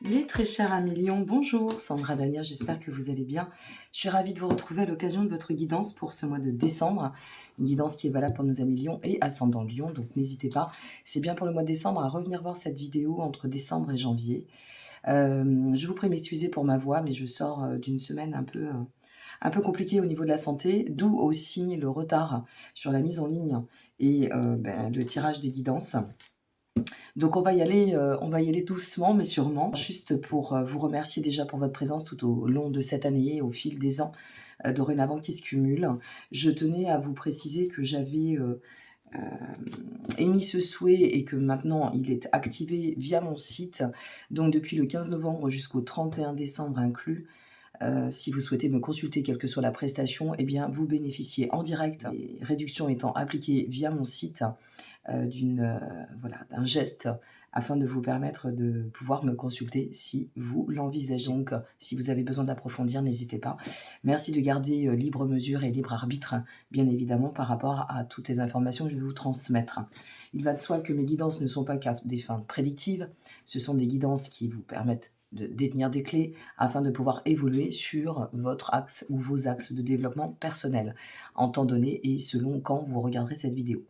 Mes très chers amis lions, bonjour, Sandra Dania, j'espère que vous allez bien. Je suis ravie de vous retrouver à l'occasion de votre guidance pour ce mois de décembre. Une guidance qui est valable pour nos amis lions et ascendant lion, donc n'hésitez pas. C'est bien pour le mois de décembre à revenir voir cette vidéo entre décembre et janvier. Je vous prie de m'excuser pour ma voix, mais je sors d'une semaine un peu compliquée au niveau de la santé, d'où aussi le retard sur la mise en ligne et le tirage des guidances. Donc on va y aller doucement mais sûrement. Juste pour vous remercier déjà pour votre présence tout au long de cette année, au fil des ans dorénavant qui se cumulent. Je tenais à vous préciser que j'avais émis ce souhait et que maintenant il est activé via mon site. Donc depuis le 15 novembre jusqu'au 31 décembre inclus. Si vous souhaitez me consulter, quelle que soit la prestation, eh bien, vous bénéficiez en direct, les réductions étant appliquées via mon site, d'un geste afin de vous permettre de pouvoir me consulter si vous l'envisagez. Donc, si vous avez besoin d'approfondir, n'hésitez pas. Merci de garder libre mesure et libre arbitre, bien évidemment, par rapport à toutes les informations que je vais vous transmettre. Il va de soi que mes guidances ne sont pas qu'à des fins prédictives, ce sont des guidances qui vous permettent de détenir des clés afin de pouvoir évoluer sur votre axe ou vos axes de développement personnel en temps donné et selon quand vous regarderez cette vidéo.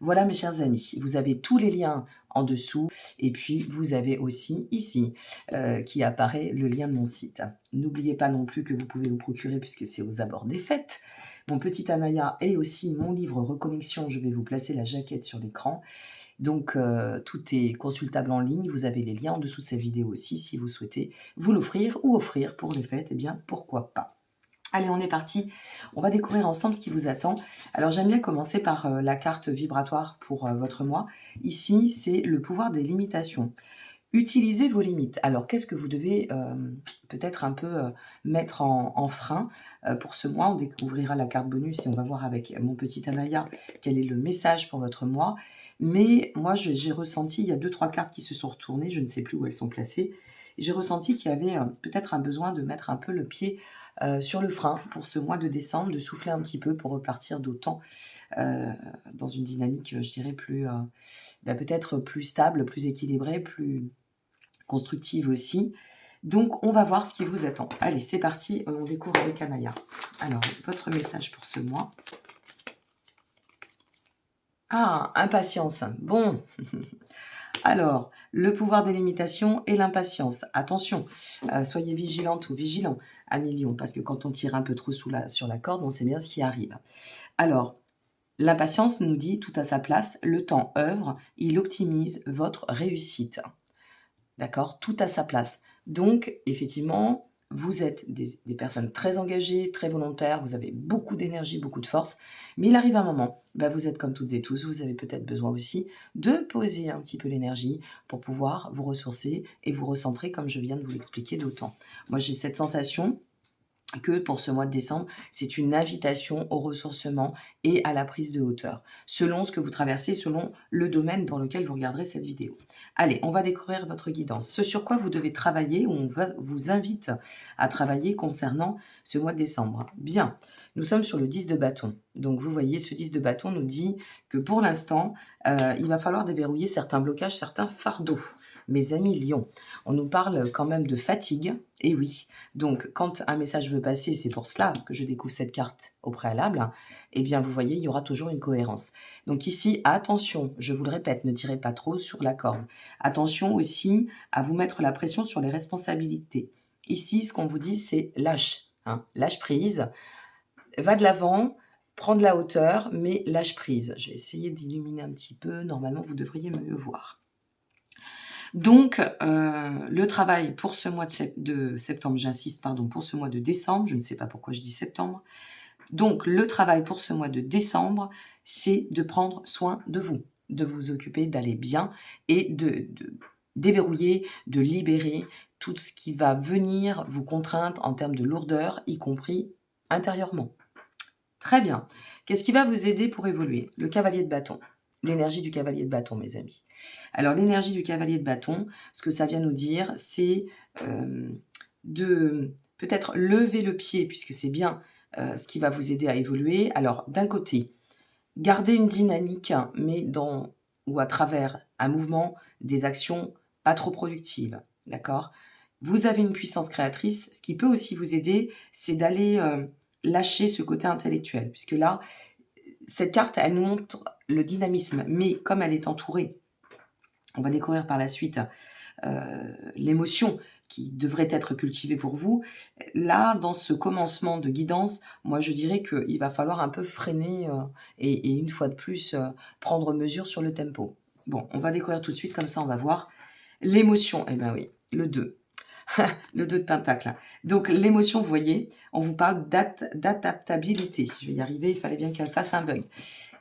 Voilà mes chers amis, vous avez tous les liens en dessous et puis vous avez aussi ici qui apparaît le lien de mon site. N'oubliez pas non plus que vous pouvez vous procurer, puisque c'est aux abords des fêtes, mon petit Anaya et aussi mon livre Reconnexion. Je vais vous placer la jaquette sur l'écran. Donc, tout est consultable en ligne. Vous avez les liens en dessous de cette vidéo aussi si vous souhaitez vous l'offrir ou offrir pour les fêtes. Eh bien, pourquoi pas. Allez, on est parti. On va découvrir ensemble ce qui vous attend. Alors, j'aime bien commencer par la carte vibratoire pour votre mois. Ici, c'est le pouvoir des limitations. Utilisez vos limites. Alors, qu'est-ce que vous devez peut-être un peu mettre en frein pour ce mois? On découvrira la carte bonus et on va voir avec mon petit Anaya quel est le message pour votre mois. Mais moi, j'ai ressenti, il y a 2-3 cartes qui se sont retournées, je ne sais plus où elles sont placées. J'ai ressenti qu'il y avait peut-être un besoin de mettre un peu le pied sur le frein pour ce mois de décembre, de souffler un petit peu pour repartir d'autant dans une dynamique, je dirais, peut-être plus stable, plus équilibrée, plus constructive aussi. Donc, on va voir ce qui vous attend. Allez, c'est parti, on découvre avec Anaya. Alors, votre message pour ce mois. Ah, impatience. Bon. Alors, le pouvoir des limitations et l'impatience. Attention, soyez vigilante ou vigilant, amis lions, parce que quand on tire un peu trop sur la corde, on sait bien ce qui arrive. Alors, l'impatience nous dit tout à sa place, le temps œuvre, il optimise votre réussite. D'accord? Tout à sa place. Donc, effectivement, vous êtes des personnes très engagées, très volontaires, vous avez beaucoup d'énergie, beaucoup de force, mais il arrive un moment, vous êtes comme toutes et tous, vous avez peut-être besoin aussi de poser un petit peu l'énergie pour pouvoir vous ressourcer et vous recentrer comme je viens de vous l'expliquer d'autant. Moi, j'ai cette sensation que pour ce mois de décembre, c'est une invitation au ressourcement et à la prise de hauteur, selon ce que vous traversez, selon le domaine pour lequel vous regarderez cette vidéo. Allez, on va découvrir votre guidance. Ce sur quoi vous devez travailler, ou on vous invite à travailler concernant ce mois de décembre. Bien, nous sommes sur le 10 de bâton. Donc vous voyez, ce 10 de bâton nous dit que pour l'instant, il va falloir déverrouiller certains blocages, certains fardeaux. Mes amis lions, on nous parle quand même de fatigue, et oui. Donc, quand un message veut passer, c'est pour cela que je découvre cette carte au préalable, eh bien, vous voyez, il y aura toujours une cohérence. Donc ici, attention, je vous le répète, ne tirez pas trop sur la corde. Attention aussi à vous mettre la pression sur les responsabilités. Ici, ce qu'on vous dit, c'est lâche, lâche prise, va de l'avant, prends de la hauteur, mais lâche prise. Je vais essayer d'illuminer un petit peu, normalement, vous devriez mieux voir. Donc, le travail pour ce mois de septembre, j'insiste, pardon, pour ce mois de décembre, je ne sais pas pourquoi je dis septembre. Donc, le travail pour ce mois de décembre, c'est de prendre soin de vous occuper, d'aller bien et de déverrouiller, de libérer tout ce qui va venir vous contraindre en termes de lourdeur, y compris intérieurement. Très bien. Qu'est-ce qui va vous aider pour évoluer? Le cavalier de bâton. L'énergie du cavalier de bâton, mes amis. Alors, l'énergie du cavalier de bâton, ce que ça vient nous dire, c'est de peut-être lever le pied, puisque c'est bien ce qui va vous aider à évoluer. Alors, d'un côté, garder une dynamique, mais ou à travers un mouvement, des actions pas trop productives, d'accord? Vous avez une puissance créatrice. Ce qui peut aussi vous aider, c'est d'aller lâcher ce côté intellectuel. Puisque là, cette carte, elle nous montre le dynamisme. Mais comme elle est entourée, on va découvrir par la suite l'émotion qui devrait être cultivée pour vous. Là, dans ce commencement de guidance, moi je dirais qu'il va falloir un peu freiner et une fois de plus prendre mesure sur le tempo. Bon, on va découvrir tout de suite, comme ça on va voir. L'émotion, eh bien oui, le 2. Le 2 de pentacle. Donc l'émotion, vous voyez, on vous parle d'adaptabilité. Je vais y arriver, il fallait bien qu'elle fasse un bug.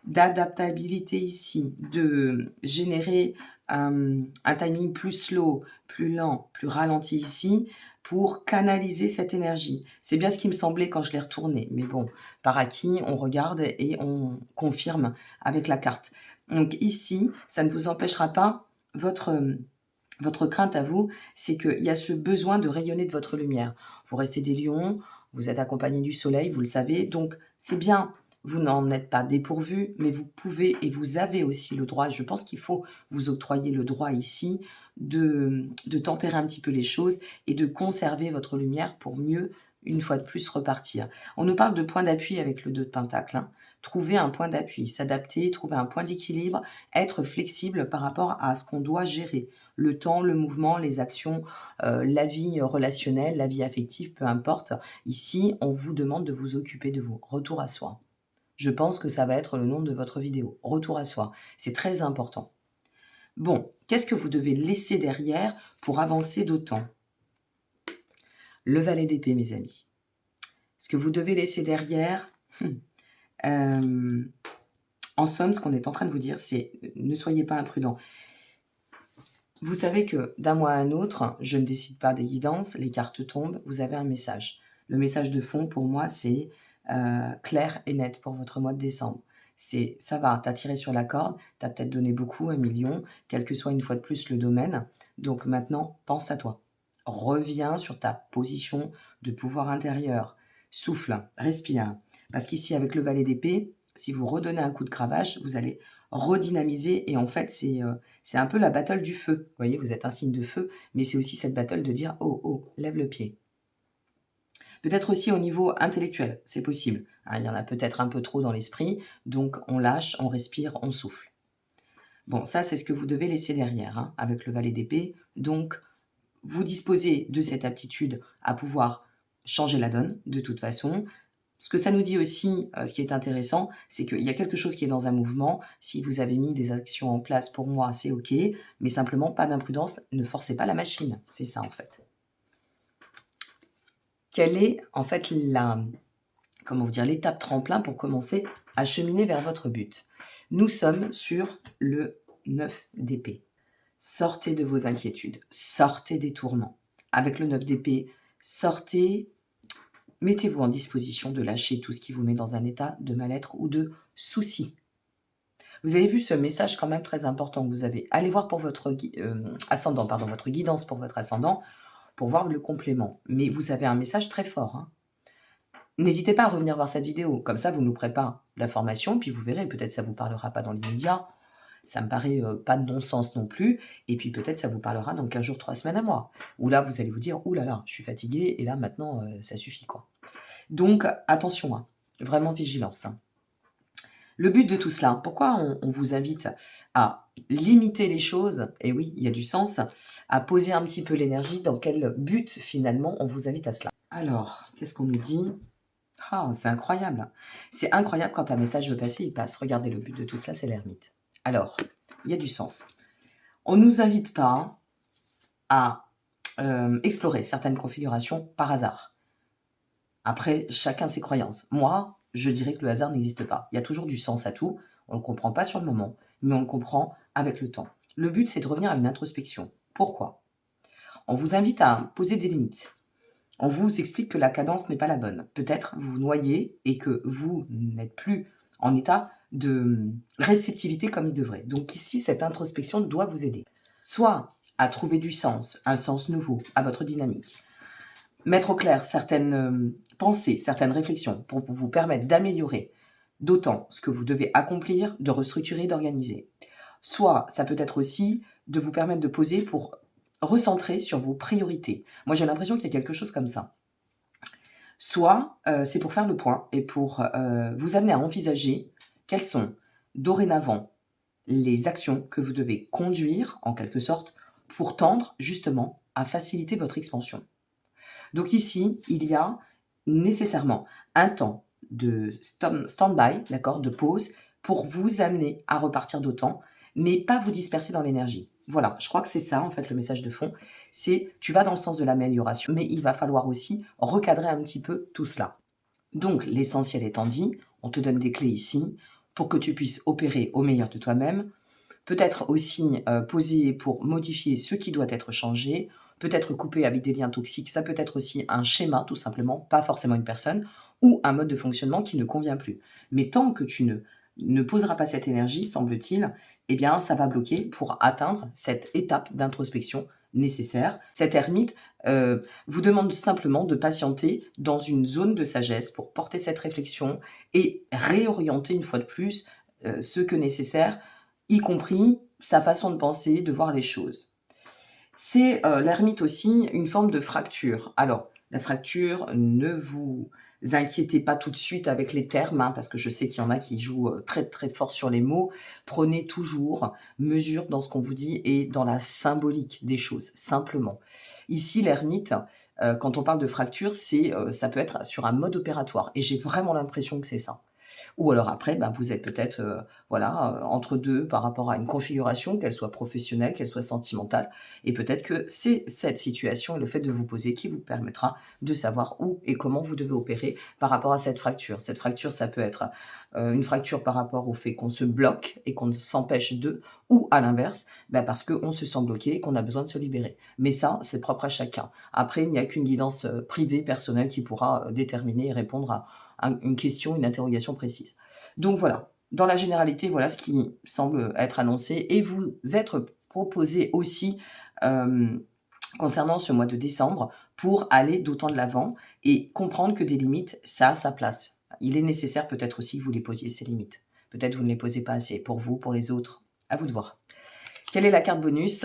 D'adaptabilité ici, de générer un timing plus slow, plus lent, plus ralenti ici, pour canaliser cette énergie. C'est bien ce qui me semblait quand je l'ai retourné. Mais bon, par acquis, on regarde et on confirme avec la carte. Donc ici, ça ne vous empêchera pas votre crainte à vous, c'est qu'il y a ce besoin de rayonner de votre lumière. Vous restez des lions, vous êtes accompagné du soleil, vous le savez, donc c'est bien, vous n'en êtes pas dépourvu, mais vous pouvez et vous avez aussi le droit, je pense qu'il faut vous octroyer le droit ici de tempérer un petit peu les choses et de conserver votre lumière pour mieux, une fois de plus, repartir. On nous parle de point d'appui avec le 2 de pentacle, hein. Trouver un point d'appui, s'adapter, trouver un point d'équilibre, être flexible par rapport à ce qu'on doit gérer. Le temps, le mouvement, les actions, la vie relationnelle, la vie affective, peu importe. Ici, on vous demande de vous occuper de vous. Retour à soi. Je pense que ça va être le nom de votre vidéo. Retour à soi. C'est très important. Bon, qu'est-ce que vous devez laisser derrière pour avancer d'autant? Le valet d'épée, mes amis. Ce que vous devez laisser derrière, en somme, ce qu'on est en train de vous dire, c'est ne soyez pas imprudent. Vous savez que d'un mois à un autre, je ne décide pas des guidances, les cartes tombent, vous avez un message. Le message de fond, pour moi, c'est clair et net pour votre mois de décembre. C'est ça va, t'as tiré sur la corde, t'as peut-être donné beaucoup, 1 million, quel que soit une fois de plus le domaine. Donc maintenant, pense à toi. Reviens sur ta position de pouvoir intérieur. Souffle, respire. Parce qu'ici, avec le valet d'épée, si vous redonnez un coup de cravache, vous allez redynamiser. Et en fait, c'est un peu la battle du feu. Vous voyez, vous êtes un signe de feu, mais c'est aussi cette battle de dire « Oh, oh, lève le pied ». Peut-être aussi au niveau intellectuel, c'est possible. Hein, il y en a peut-être un peu trop dans l'esprit, donc on lâche, on respire, on souffle. Bon, ça, c'est ce que vous devez laisser derrière, hein, avec le valet d'épée. Donc, vous disposez de cette aptitude à pouvoir changer la donne, de toute façon. Ce que ça nous dit aussi, ce qui est intéressant, c'est qu'il y a quelque chose qui est dans un mouvement. Si vous avez mis des actions en place, pour moi, c'est OK. Mais simplement, pas d'imprudence, ne forcez pas la machine. C'est ça, en fait. Quelle est, en fait, l'étape tremplin pour commencer à cheminer vers votre but? Nous sommes sur le 9 d'épée. Sortez de vos inquiétudes, sortez des tourments. Avec le 9 d'épée, sortez, mettez-vous en disposition de lâcher tout ce qui vous met dans un état de mal-être ou de souci. Vous avez vu ce message quand même très important que vous avez. Allez voir pour votre ascendant, votre guidance pour votre ascendant, pour voir le complément. Mais vous avez un message très fort, hein. N'hésitez pas à revenir voir cette vidéo. Comme ça, vous nous préparez l'information, puis vous verrez, peut-être ça ne vous parlera pas dans l'immédiat. Ça me paraît pas de non-sens non plus. Et puis peut-être ça vous parlera dans 15 jours, 3 semaines à moi. Où là, vous allez vous dire, ouh là là, je suis fatigué, et là, maintenant, ça suffit, quoi. Donc, attention, hein, vraiment vigilance. Hein. Le but de tout cela, pourquoi on vous invite à limiter les choses, et oui, il y a du sens, à poser un petit peu l'énergie, dans quel but, finalement, on vous invite à cela. Alors, qu'est-ce qu'on nous dit? Ah, c'est incroyable. C'est incroyable quand un message veut passer, il passe. Regardez, le but de tout cela, c'est l'ermite. Alors, il y a du sens. On ne nous invite pas à explorer certaines configurations par hasard. Après, chacun ses croyances. Moi, je dirais que le hasard n'existe pas. Il y a toujours du sens à tout. On ne le comprend pas sur le moment, mais on le comprend avec le temps. Le but, c'est de revenir à une introspection. Pourquoi? On vous invite à poser des limites. On vous explique que la cadence n'est pas la bonne. Peut-être vous vous noyez et que vous n'êtes plus en état de réceptivité comme il devrait. Donc ici, cette introspection doit vous aider. Soit à trouver du sens, un sens nouveau à votre dynamique. Mettre au clair certaines pensées, certaines réflexions pour vous permettre d'améliorer d'autant ce que vous devez accomplir, de restructurer, d'organiser. Soit ça peut être aussi de vous permettre de poser pour recentrer sur vos priorités. Moi, j'ai l'impression qu'il y a quelque chose comme ça. Soit, c'est pour faire le point et pour, vous amener à envisager quelles sont dorénavant les actions que vous devez conduire, en quelque sorte, pour tendre justement à faciliter votre expansion. Donc ici, il y a nécessairement un temps de stand-by, d'accord, de pause, pour vous amener à repartir d'autant, mais pas vous disperser dans l'énergie. Voilà, je crois que c'est ça en fait le message de fond, c'est tu vas dans le sens de l'amélioration, mais il va falloir aussi recadrer un petit peu tout cela. Donc l'essentiel étant dit, on te donne des clés ici pour que tu puisses opérer au meilleur de toi-même, peut-être aussi poser pour modifier ce qui doit être changé, peut-être couper avec des liens toxiques, ça peut être aussi un schéma tout simplement, pas forcément une personne, ou un mode de fonctionnement qui ne convient plus. Mais tant que tu ne poseras pas cette énergie, semble-t-il, eh bien ça va bloquer pour atteindre cette étape d'introspection nécessaire. Cette ermite vous demande simplement de patienter dans une zone de sagesse pour porter cette réflexion et réorienter une fois de plus ce que nécessaire, y compris sa façon de penser, de voir les choses. C'est l'ermite aussi une forme de fracture. Alors, la fracture, ne vous inquiétez pas tout de suite avec les termes, hein, parce que je sais qu'il y en a qui jouent très très fort sur les mots. Prenez toujours mesure dans ce qu'on vous dit et dans la symbolique des choses, simplement. Ici, l'ermite, quand on parle de fracture, ça peut être sur un mode opératoire. Et j'ai vraiment l'impression que c'est ça. Ou alors après, ben, vous êtes peut-être voilà, entre deux par rapport à une configuration, qu'elle soit professionnelle, qu'elle soit sentimentale. Et peut-être que c'est cette situation et le fait de vous poser qui vous permettra de savoir où et comment vous devez opérer par rapport à cette fracture. Cette fracture, ça peut être une fracture par rapport au fait qu'on se bloque et qu'on s'empêche de, ou à l'inverse, ben parce qu'on se sent bloqué et qu'on a besoin de se libérer. Mais ça, c'est propre à chacun. Après, il n'y a qu'une guidance privée, personnelle, qui pourra déterminer et répondre à une question, une interrogation précise. Donc voilà, dans la généralité, voilà ce qui semble être annoncé et vous être proposé aussi concernant ce mois de décembre pour aller d'autant de l'avant et comprendre que des limites, ça a sa place. Il est nécessaire peut-être aussi que vous les posiez, ces limites. Peut-être vous ne les posez pas assez pour vous, pour les autres. À vous de voir. Quelle est la carte bonus?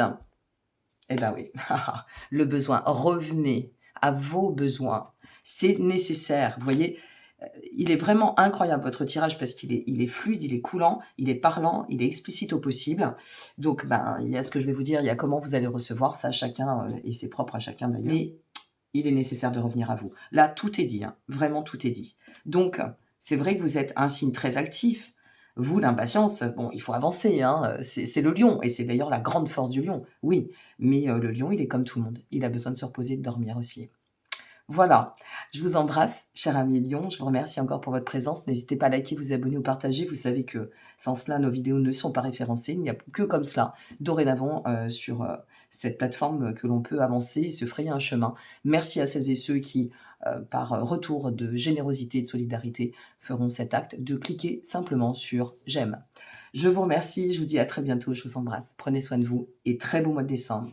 Eh ben oui, le besoin. Revenez à vos besoins. C'est nécessaire. Vous voyez, il est vraiment incroyable votre tirage parce il est fluide, il est coulant, il est parlant, il est explicite au possible. Donc, ben, il y a ce que je vais vous dire, il y a comment vous allez le recevoir, ça chacun, et c'est propre à chacun d'ailleurs. Mais il est nécessaire de revenir à vous. Là, tout est dit, hein, vraiment tout est dit. Donc, c'est vrai que vous êtes un signe très actif. Vous, l'impatience, bon, il faut avancer, hein, c'est le lion, et c'est d'ailleurs la grande force du lion, oui. Mais le lion, il est comme tout le monde, il a besoin de se reposer, de dormir aussi. Voilà, je vous embrasse, cher ami Lion. Je vous remercie encore pour votre présence. N'hésitez pas à liker, vous abonner ou partager. Vous savez que sans cela, nos vidéos ne sont pas référencées. Il n'y a que comme cela, dorénavant, sur cette plateforme que l'on peut avancer et se frayer un chemin. Merci à celles et ceux qui, par retour de générosité et de solidarité, feront cet acte de cliquer simplement sur j'aime. Je vous remercie, je vous dis à très bientôt, je vous embrasse. Prenez soin de vous et très beau mois de décembre.